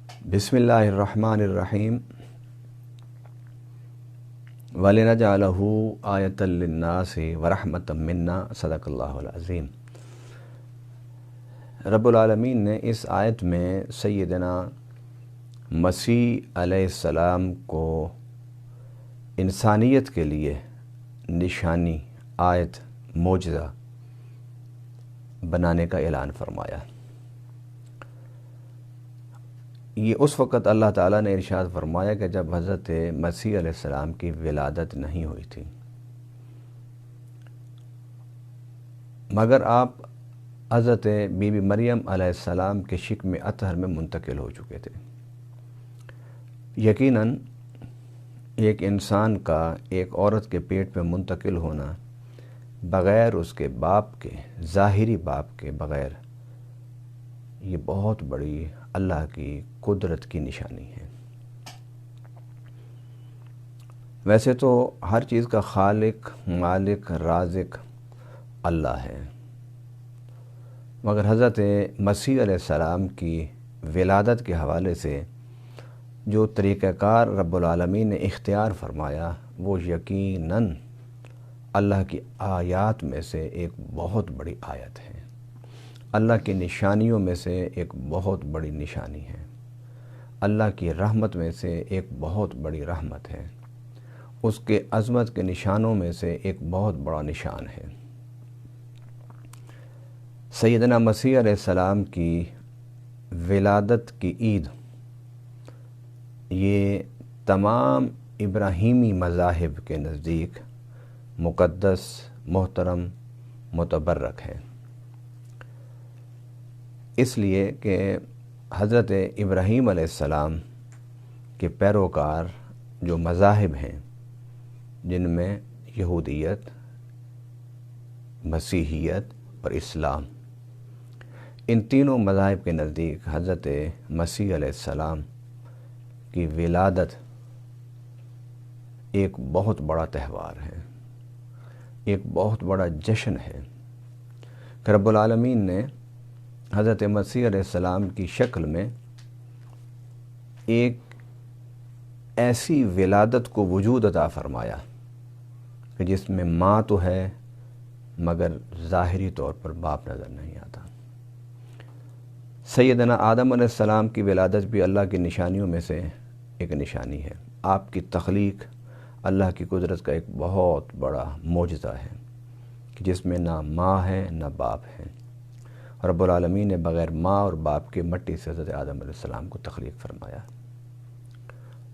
بسم اللہ الرحمن الرحیم وَلِنَجْعَلَهُ آیَةً لِلنَّاسِ وَرَحْمَةً مِنَّا صدق اللہ العظیم۔ رب العالمین نے اس آیت میں سیدنا مسیح علیہ السلام کو انسانیت کے لیے نشانی، آیت، معجزہ بنانے کا اعلان فرمایا۔ یہ اس وقت اللہ تعالیٰ نے ارشاد فرمایا کہ جب حضرت مسیح علیہ السلام کی ولادت نہیں ہوئی تھی، مگر آپ حضرت بی بی مریم علیہ السلام کے شکم اطہر میں منتقل ہو چکے تھے۔ یقیناً ایک انسان کا ایک عورت کے پیٹ میں منتقل ہونا بغیر اس کے باپ کے، ظاہری باپ کے بغیر، یہ بہت بڑی اللہ کی قدرت کی نشانی ہے۔ ویسے تو ہر چیز کا خالق، مالک، رازق اللہ ہے، مگر حضرت مسیح علیہ السلام کی ولادت کے حوالے سے جو طریقہ کار رب العالمین نے اختیار فرمایا وہ یقیناً اللہ کی آیات میں سے ایک بہت بڑی آیت ہے، اللہ کی نشانیوں میں سے ایک بہت بڑی نشانی ہے، اللہ کی رحمت میں سے ایک بہت بڑی رحمت ہے، اس کے عظمت کے نشانوں میں سے ایک بہت بڑا نشان ہے۔ سیدنا مسیح علیہ السلام کی ولادت کی عید یہ تمام ابراہیمی مذاہب کے نزدیک مقدس، محترم، متبرک ہے، اس لیے کہ حضرت ابراہیم علیہ السلام کے پیروکار جو مذاہب ہیں، جن میں یہودیت، مسیحیت اور اسلام، ان تینوں مذاہب کے نزدیک حضرت مسیح علیہ السلام کی ولادت ایک بہت بڑا تہوار ہے، ایک بہت بڑا جشن ہے کہ رب العالمین نے حضرت مسیح علیہ السلام کی شکل میں ایک ایسی ولادت کو وجود عطا فرمایا کہ جس میں ماں تو ہے مگر ظاہری طور پر باپ نظر نہیں آتا۔ سیدنا آدم علیہ السلام کی ولادت بھی اللہ کی نشانیوں میں سے ایک نشانی ہے۔ آپ کی تخلیق اللہ کی قدرت کا ایک بہت بڑا معجزہ ہے کہ جس میں نہ ماں ہے نہ باپ ہے۔ رب العالمین نے بغیر ماں اور باپ کے مٹی سے حضرت آدم علیہ السلام کو تخلیق فرمایا۔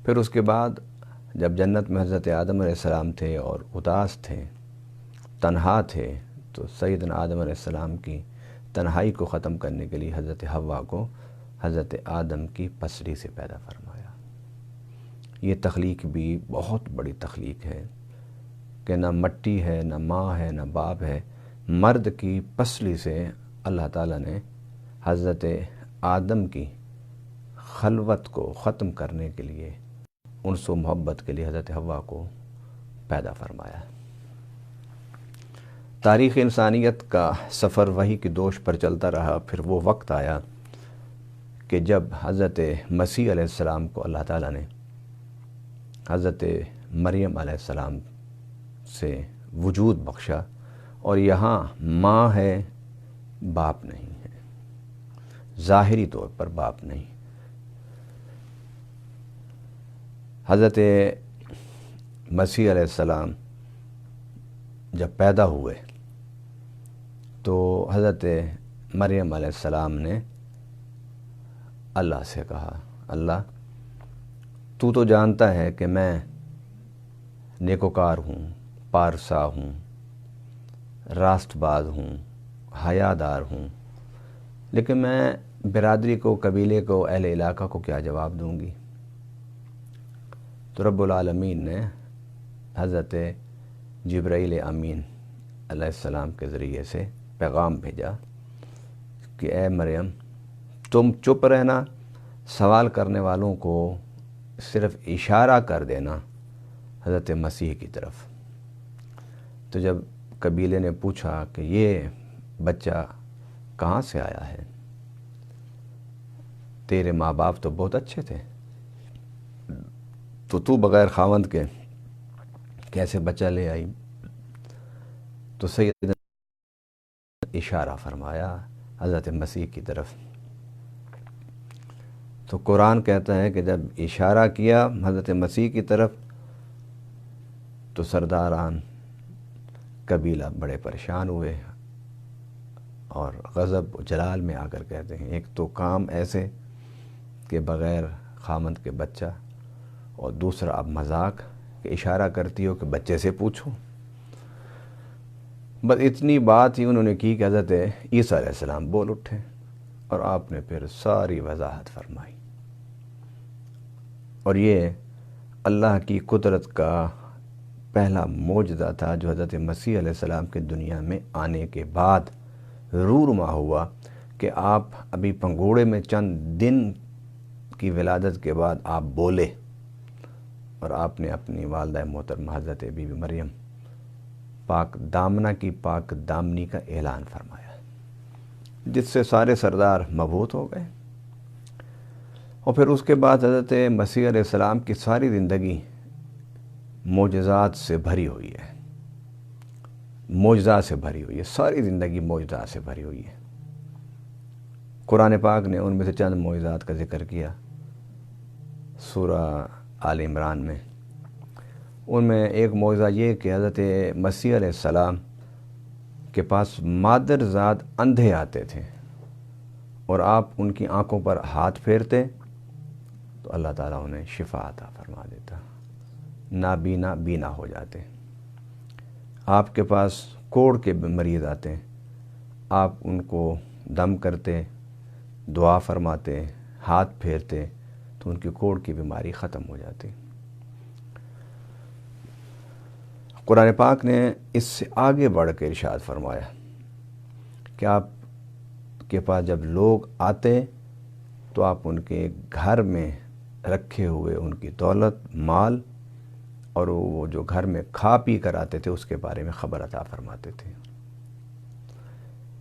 پھر اس کے بعد جب جنت میں حضرت آدم علیہ السلام تھے اور اداس تھے، تنہا تھے، تو سیدنا آدم علیہ السلام کی تنہائی کو ختم کرنے کے لیے حضرت حوا کو حضرت آدم کی پسلی سے پیدا فرمایا۔ یہ تخلیق بھی بہت بڑی تخلیق ہے کہ نہ مٹی ہے، نہ ماں ہے، نہ باپ ہے، مرد کی پسلی سے اللہ تعالیٰ نے حضرت آدم کی خلوت کو ختم کرنے کے لیے، انس و محبت کے لیے حضرت حوا کو پیدا فرمایا۔ تاریخ انسانیت کا سفر وحی کی دوش پر چلتا رہا۔ پھر وہ وقت آیا کہ جب حضرت مسیح علیہ السلام کو اللہ تعالیٰ نے حضرت مریم علیہ السلام سے وجود بخشا، اور یہاں ماں ہے، باپ نہیں ہے، ظاہری طور پر باپ نہیں۔ حضرت مسیح علیہ السلام جب پیدا ہوئے تو حضرت مریم علیہ السلام نے اللہ سے کہا، اللہ تو جانتا ہے کہ میں نیکوکار ہوں، پارسا ہوں، راست باز ہوں، حیادار ہوں، لیکن میں برادری کو، قبیلے کو، اہل علاقہ کو کیا جواب دوں گی؟ تو رب العالمین نے حضرت جبرائیل امین علیہ السلام کے ذریعے سے پیغام بھیجا کہ اے مریم، تم چپ رہنا، سوال کرنے والوں کو صرف اشارہ کر دینا حضرت مسیح کی طرف۔ تو جب قبیلے نے پوچھا کہ یہ بچہ کہاں سے آیا ہے، تیرے ماں باپ تو بہت اچھے تھے، تو بغیر خاوند کے کیسے بچہ لے آئی؟ تو سید نے اشارہ فرمایا حضرت مسیح کی طرف. تو قرآن کہتا ہے کہ جب اشارہ کیا حضرت مسیح کی طرف تو سرداران قبیلہ بڑے پریشان ہوئے اور غضب و جلال میں آ کر کہتے ہیں ایک تو کام ایسے کہ بغیر خامند کے بچہ، اور دوسرا اب مذاق کہ اشارہ کرتی ہو کہ بچے سے پوچھو. بس اتنی بات ہی انہوں نے کی کہ حضرت عیسیٰ علیہ السلام بول اٹھے اور آپ نے پھر ساری وضاحت فرمائی. اور یہ اللہ کی قدرت کا پہلا معجزہ تھا جو حضرت مسیح علیہ السلام کے دنیا میں آنے کے بعد رونما ہوا کہ آپ ابھی پنگوڑے میں چند دن کی ولادت کے بعد آپ بولے اور آپ نے اپنی والدہ محترمہ حضرت بی بی مریم پاک دامنہ کی پاک دامنی کا اعلان فرمایا، جس سے سارے سردار مبہوت ہو گئے. اور پھر اس کے بعد حضرت مسیح علیہ السلام کی ساری زندگی معجزات سے بھری ہوئی ہے، معجزات سے بھری ہوئی ہے، ساری زندگی معجزات سے بھری ہوئی ہے. قرآن پاک نے ان میں سے چند معجزات کا ذکر کیا سورہ آل عمران میں. ان میں ایک معجزہ یہ کہ حضرت مسیح علیہ السلام کے پاس مادر ذات اندھے آتے تھے اور آپ ان کی آنکھوں پر ہاتھ پھیرتے تو اللہ تعالیٰ انہیں شفا عطا فرما دیتا، نابینا بینا ہو جاتے. آپ کے پاس کوڑ کے مریض آتے، آپ ان کو دم کرتے، دعا فرماتے، ہاتھ پھیرتے تو ان کی کوڑ کی بیماری ختم ہو جاتی. قرآن پاک نے اس سے آگے بڑھ کے ارشاد فرمایا کہ آپ کے پاس جب لوگ آتے تو آپ ان کے گھر میں رکھے ہوئے ان کی دولت، مال اور وہ جو گھر میں کھا پی کر آتے تھے اس کے بارے میں خبر عطا فرماتے تھے.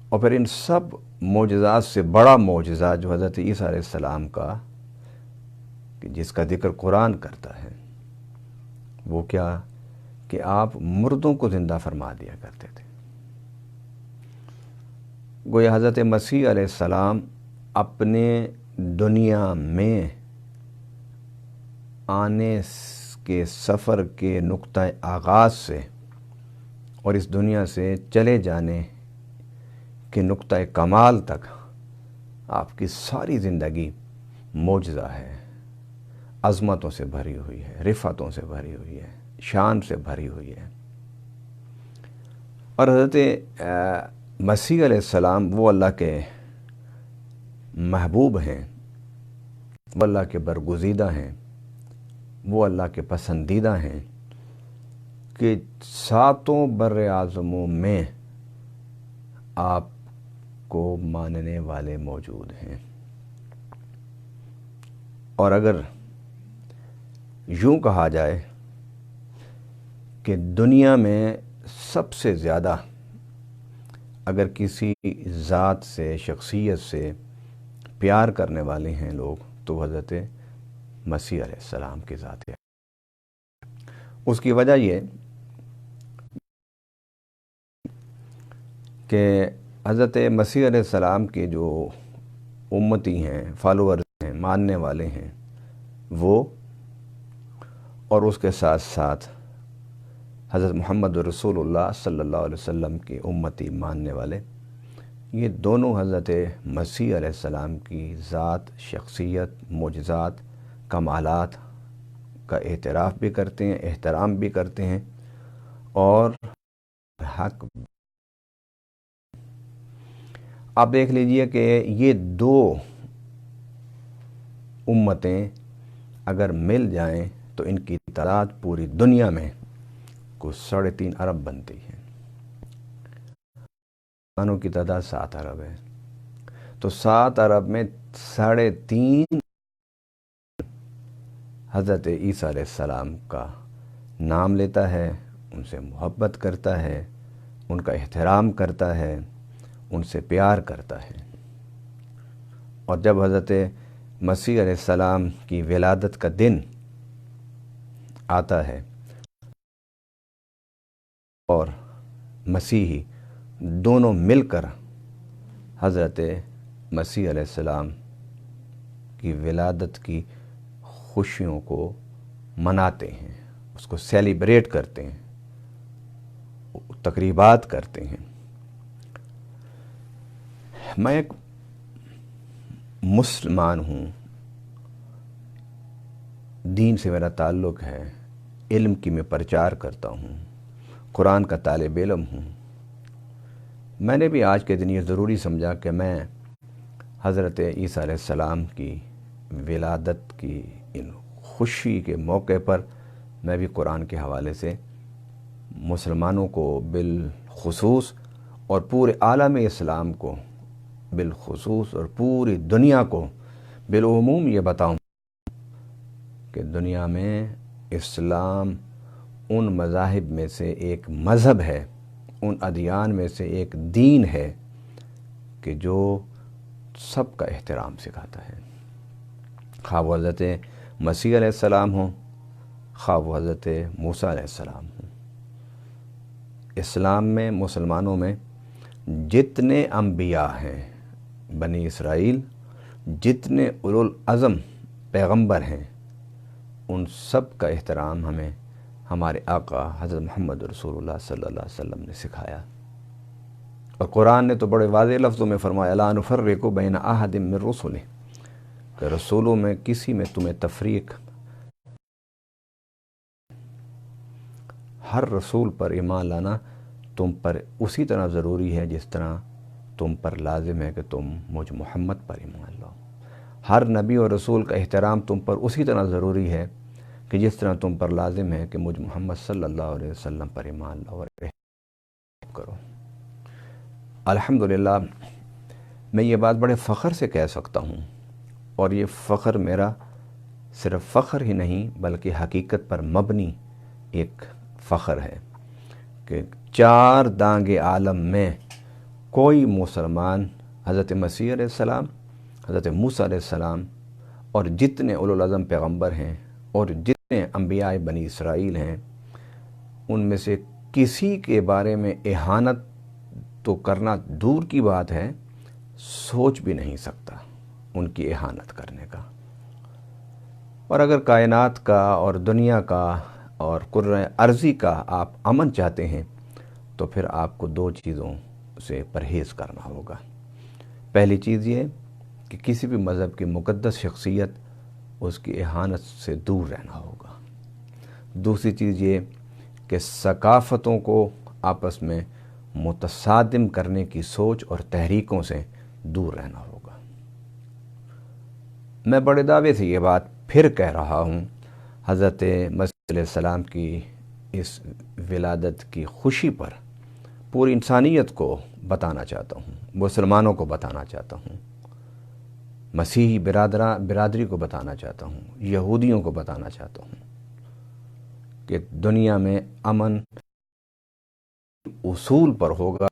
اور پھر ان سب معجزات سے بڑا معجزہ جو حضرت عیسیٰ علیہ السلام کا کہ جس کا ذکر قرآن کرتا ہے وہ کیا کہ آپ مردوں کو زندہ فرما دیا کرتے تھے. گویا حضرت مسیح علیہ السلام اپنے دنیا میں آنے کے سفر کے نقطہ آغاز سے اور اس دنیا سے چلے جانے کے نقطہ کمال تک آپ کی ساری زندگی معجزہ ہے، عظمتوں سے بھری ہوئی ہے، رفعتوں سے بھری ہوئی ہے، شان سے بھری ہوئی ہے. اور حضرت مسیح علیہ السلام وہ اللہ کے محبوب ہیں، وہ اللہ کے برگزیدہ ہیں، وہ اللہ کے پسندیدہ ہیں کہ ساتوں بر اعظموں میں آپ کو ماننے والے موجود ہیں. اور اگر یوں کہا جائے کہ دنیا میں سب سے زیادہ اگر کسی ذات سے، شخصیت سے پیار کرنے والے ہیں لوگ تو حضرت مسیح علیہ السلام کی ذات ہے. اس کی وجہ یہ کہ حضرت مسیح علیہ السلام کے جو امتی ہیں، فالوورز ہیں، ماننے والے ہیں وہ، اور اس کے ساتھ ساتھ حضرت محمد رسول اللہ صلی اللہ علیہ وسلم کی امتی ماننے والے، یہ دونوں حضرت مسیح علیہ السلام کی ذات، شخصیت، معجزات، کمالات کا اعتراف بھی کرتے ہیں، احترام بھی کرتے ہیں اور حق. آپ دیکھ لیجئے کہ یہ دو امتیں اگر مل جائیں تو ان کی تعداد پوری دنیا میں کو 3.5 ارب بنتی ہے. انسانوں کی تعداد 7 ارب ہے تو 7 ارب میں 3.5 حضرت عیسیٰ علیہ السلام کا نام لیتا ہے، ان سے محبت کرتا ہے، ان کا احترام کرتا ہے، ان سے پیار کرتا ہے. اور جب حضرت مسیح علیہ السلام کی ولادت کا دن آتا ہے اور مسیحی دونوں مل کر حضرت مسیح علیہ السلام کی ولادت کی خوشیوں کو مناتے ہیں، اس کو سیلیبریٹ کرتے ہیں، تقریبات کرتے ہیں۔ میں ایک مسلمان ہوں، دین سے میرا تعلق ہے، علم کی میں پرچار کرتا ہوں، قرآن کا طالب علم ہوں۔ میں نے بھی آج کے دن یہ ضروری سمجھا کہ میں حضرت عیسیٰ علیہ السلام کی ولادت کی ان خوشی کے موقع پر میں بھی قرآن کے حوالے سے مسلمانوں کو بالخصوص اور پورے عالم اسلام کو بالخصوص اور پوری دنیا کو بالعموم یہ بتاؤں کہ دنیا میں اسلام ان مذاہب میں سے ایک مذہب ہے، ان ادیان میں سے ایک دین ہے کہ جو سب کا احترام سکھاتا ہے، خواہ وہ حضرت مسیح علیہ السلام ہوں، خواہ وہ حضرت موسیٰ علیہ السلام ہوں۔ اسلام میں، مسلمانوں میں جتنے انبیاء ہیں بنی اسرائیل، جتنے اولو العزم پیغمبر ہیں، ان سب کا احترام ہمیں ہمارے آقا حضرت محمد رسول اللہ صلی اللہ علیہ وسلم نے سکھایا۔ اور قرآن نے تو بڑے واضح لفظوں میں فرمایا لا نفرق بین احد من رسلہ، کہ رسولوں میں کسی میں تمہیں تفریق، ہر رسول پر ایمان لانا تم پر اسی طرح ضروری ہے جس طرح تم پر لازم ہے کہ تم مجھ محمد پر ایمان لاؤ۔ ہر نبی اور رسول کا احترام تم پر اسی طرح ضروری ہے کہ جس طرح تم پر لازم ہے کہ مجھ محمد صلی اللہ علیہ وسلم پر ایمان لاؤ اور احترام کرو۔ الحمدللہ میں یہ بات بڑے فخر سے کہہ سکتا ہوں، اور یہ فخر میرا صرف فخر ہی نہیں بلکہ حقیقت پر مبنی ایک فخر ہے کہ چار دانگ عالم میں کوئی مسلمان حضرت مسیح علیہ السلام، حضرت موسیٰ علیہ السلام اور جتنے اولو العزم پیغمبر ہیں اور جتنے انبیاء بنی اسرائیل ہیں، ان میں سے کسی کے بارے میں اہانت تو کرنا دور کی بات ہے، سوچ بھی نہیں سکتا ان کی اہانت کرنے کا۔ اور اگر کائنات کا اور دنیا کا اور کرۂ ارضی کا آپ امن چاہتے ہیں تو پھر آپ کو دو چیزوں سے پرہیز کرنا ہوگا۔ پہلی چیز یہ کہ کسی بھی مذہب کی مقدس شخصیت، اس کی اہانت سے دور رہنا ہوگا۔ دوسری چیز یہ کہ ثقافتوں کو آپس میں متصادم کرنے کی سوچ اور تحریکوں سے دور رہنا ہوگا۔ میں بڑے دعوے سے یہ بات پھر کہہ رہا ہوں، حضرت مسیح علیہ السلام کی اس ولادت کی خوشی پر پوری انسانیت کو بتانا چاہتا ہوں، مسلمانوں کو بتانا چاہتا ہوں، مسیحی برادری کو بتانا چاہتا ہوں، یہودیوں کو بتانا چاہتا ہوں کہ دنیا میں امن اصول پر ہوگا۔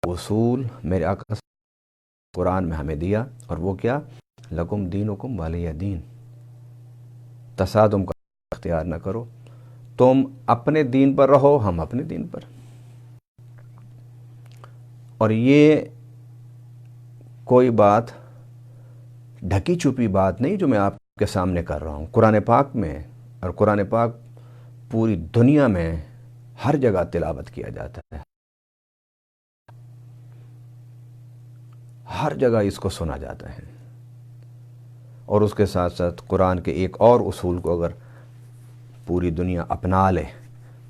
اصول میرے آقا قرآن میں ہمیں دیا، اور وہ کیا؟ لکم دینکم ولی دین۔ تصادم کا اختیار نہ کرو، تم اپنے دین پر رہو، ہم اپنے دین پر۔ اور یہ کوئی بات ڈھکی چھپی بات نہیں جو میں آپ کے سامنے کر رہا ہوں، قرآن پاک میں، اور قرآن پاک پوری دنیا میں ہر جگہ تلاوت کیا جاتا ہے، ہر جگہ اس کو سنا جاتا ہے۔ اور اس کے ساتھ ساتھ قرآن کے ایک اور اصول کو اگر پوری دنیا اپنا لے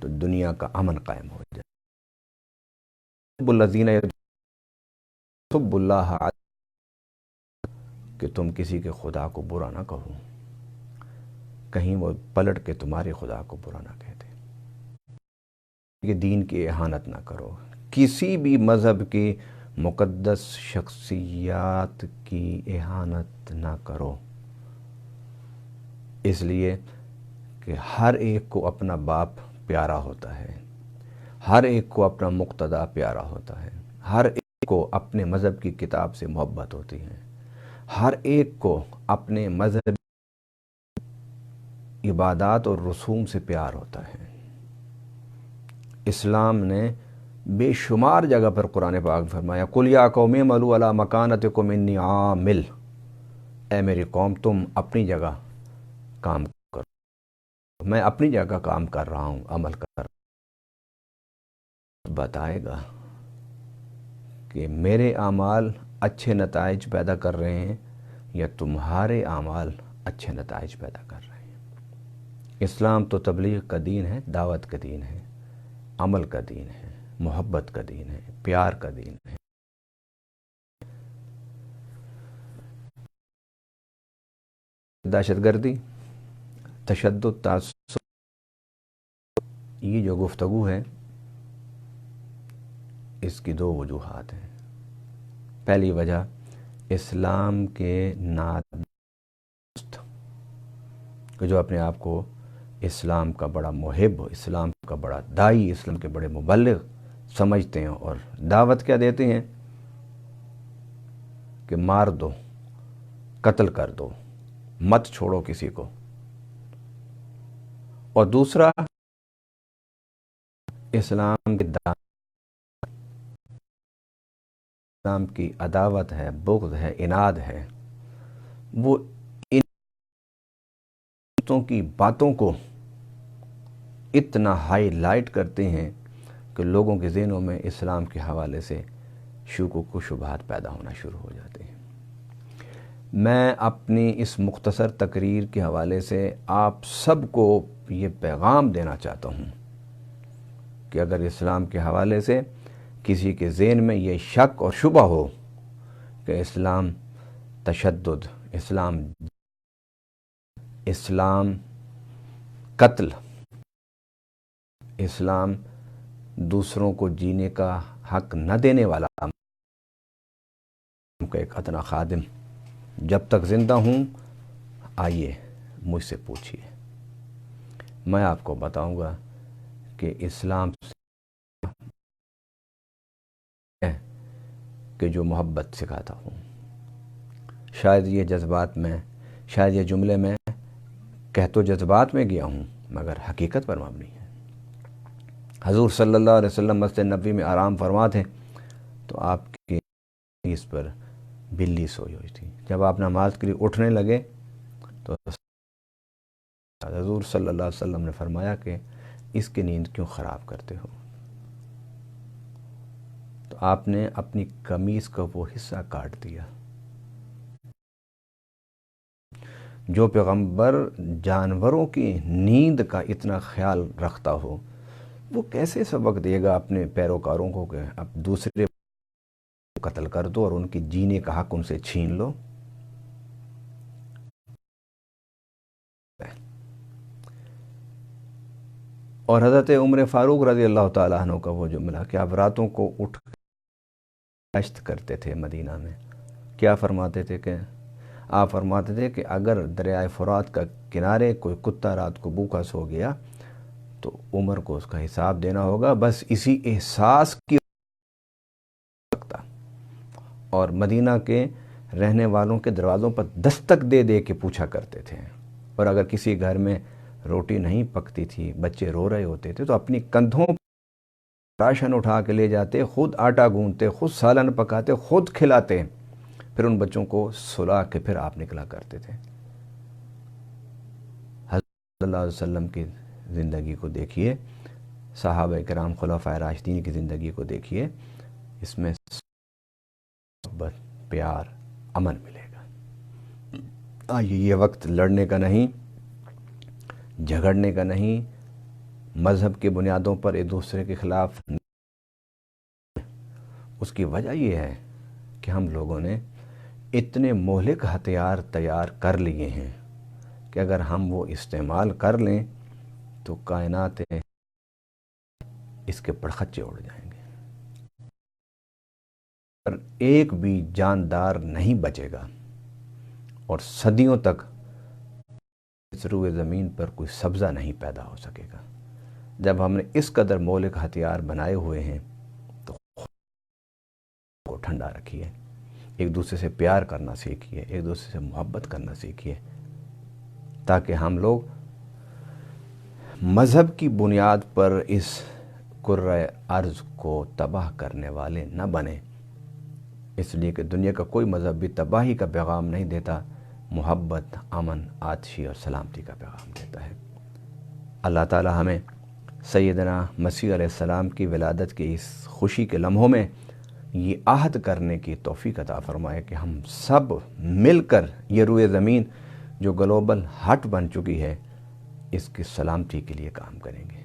تو دنیا کا امن قائم ہو جائے۔ الذین یحب اللہ، کہ تم کسی کے خدا کو برا نہ کہو، کہیں وہ پلٹ کے تمہارے خدا کو برا نہ کہہ دے۔ کہ دین کی اہانت نہ کرو، کسی بھی مذہب کی مقدس شخصیات کی اہانت نہ کرو، اس لیے کہ ہر ایک کو اپنا باپ پیارا ہوتا ہے، ہر ایک کو اپنا مقتدی پیارا ہوتا ہے، ہر ایک کو اپنے مذہب کی کتاب سے محبت ہوتی ہے، ہر ایک کو اپنے مذہب عبادات اور رسوم سے پیار ہوتا ہے۔ اسلام نے بے شمار جگہ پر قرآن پاک فرمایا قُلْ يَا قَوْمِ اعْمَلُوا عَلَىٰ مَكَانَتِكُمْ إِنِّي عَامِلٌ، اے میری قوم تم اپنی جگہ کام کرو، میں اپنی جگہ کام کر رہا ہوں، عمل کر رہا ہوں۔ بتائے گا کہ میرے اعمال اچھے نتائج پیدا کر رہے ہیں یا تمہارے اعمال اچھے نتائج پیدا کر رہے ہیں۔ اسلام تو تبلیغ کا دین ہے، دعوت کا دین ہے، عمل کا دین ہے، محبت کا دین ہے، پیار کا دین ہے۔ دہشت گردی، تشدد، تعصب، یہ جو گفتگو ہے اس کی دو وجوہات ہیں۔ پہلی وجہ، اسلام کے نادوست جو اپنے آپ کو اسلام کا بڑا محب، اسلام کا بڑا داعی، اسلام کے بڑے مبلغ سمجھتے ہیں اور دعوت کیا دیتے ہیں کہ مار دو، قتل کر دو، مت چھوڑو کسی کو۔ اور دوسرا، اسلام کی عداوت ہے، بغض ہے، عناد ہے، وہ ان کی باتوں کو اتنا ہائی لائٹ کرتے ہیں کہ لوگوں کے ذہنوں میں اسلام کے حوالے سے شکوک و شبہات پیدا ہونا شروع ہو جاتے ہیں۔ میں اپنی اس مختصر تقریر کے حوالے سے آپ سب کو یہ پیغام دینا چاہتا ہوں کہ اگر اسلام کے حوالے سے کسی کے ذہن میں یہ شک اور شبہ ہو کہ اسلام تشدد، اسلام قتل، اسلام دوسروں کو جینے کا حق نہ دینے والا کا ایک ادنا خادم، جب تک زندہ ہوں آئیے مجھ سے پوچھیے، میں آپ کو بتاؤں گا کہ اسلام کہ جو محبت سکھاتا ہوں۔ شاید یہ جذبات میں، شاید یہ جملے میں کہہ تو جذبات میں گیا ہوں مگر حقیقت پر مبنی ہے۔ حضور صلی اللہ علیہ وسلم مسجد نبوی میں آرام فرما تھے تو آپ کی اس پر بلی سوئی ہوئی تھی۔ جب آپ نماز کے لیے اٹھنے لگے تو حضور صلی اللہ علیہ وسلم نے فرمایا کہ اس کی نیند کیوں خراب کرتے ہو؟ تو آپ نے اپنی قمیص کا وہ حصہ کاٹ دیا۔ جو پیغمبر جانوروں کی نیند کا اتنا خیال رکھتا ہو، وہ کیسے سبق دے گا اپنے پیروکاروں کو کہ اب دوسرے قتل کر دو اور ان کی جینے کا حق ان سے چھین لو؟ اور حضرت عمر فاروق رضی اللہ تعالیٰ عنہ کا وہ جملہ کہ آپ راتوں کو اٹھ گشت کرتے تھے مدینہ میں، کیا فرماتے تھے کہ آپ فرماتے تھے کہ اگر دریائے فرات کا کنارے کوئی کتا رات کو بھوکا سو گیا تو عمر کو اس کا حساب دینا ہوگا، بس اسی احساس کی سکتا، اور مدینہ کے رہنے والوں کے دروازوں پر دستک دے دے کے پوچھا کرتے تھے، اور اگر کسی گھر میں روٹی نہیں پکتی تھی، بچے رو رہے ہوتے تھے تو اپنی کندھوں پر راشن اٹھا کے لے جاتے، خود آٹا گوندتے، خود سالن پکاتے، خود کھلاتے، پھر ان بچوں کو سلا کے پھر آپ نکلا کرتے تھے۔ حضرت صلی اللہ علیہ وسلم کی زندگی کو دیکھیے، صحابہ کرام خلفائے راشدین کی زندگی کو دیکھیے، اس میں محبت، پیار، امن ملے گا۔ آئیے، یہ وقت لڑنے کا نہیں، جھگڑنے کا نہیں، مذہب کی بنیادوں پر ایک دوسرے کے خلاف۔ اس کی وجہ یہ ہے کہ ہم لوگوں نے اتنے مہلک ہتھیار تیار کر لیے ہیں کہ اگر ہم وہ استعمال کر لیں تو کائنات اس کے پرخچے اڑ جائیں گے، اور ایک بھی جاندار نہیں بچے گا، اور صدیوں تک اس روئے زمین پر کوئی سبزہ نہیں پیدا ہو سکے گا۔ جب ہم نے اس قدر مہلک ہتھیار بنائے ہوئے ہیں تو خود کو ٹھنڈا رکھیے، ایک دوسرے سے پیار کرنا سیکھیے، ایک دوسرے سے محبت کرنا سیکھیے، تاکہ ہم لوگ مذہب کی بنیاد پر اس کرۂ ارض کو تباہ کرنے والے نہ بنیں، اس لیے کہ دنیا کا کوئی مذہب بھی تباہی کا پیغام نہیں دیتا، محبت، امن، آتشی اور سلامتی کا پیغام دیتا ہے۔ اللہ تعالی ہمیں سیدنا مسیح علیہ السلام کی ولادت کی اس خوشی کے لمحوں میں یہ عہد کرنے کی توفیق عطا فرمائے کہ ہم سب مل کر یہ روئے زمین جو گلوبل ہٹ بن چکی ہے، اس کی سلامتی کے لیے کام کریں گے،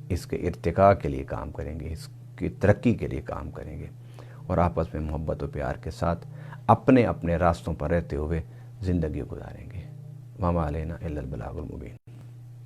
اس کے ارتقاء کے لیے کام کریں گے، اس کی ترقی کے لیے کام کریں گے، اور آپس میں محبت و پیار کے ساتھ اپنے اپنے راستوں پر رہتے ہوئے زندگی گزاریں گے۔ وما علینا الا البلاغ المبین۔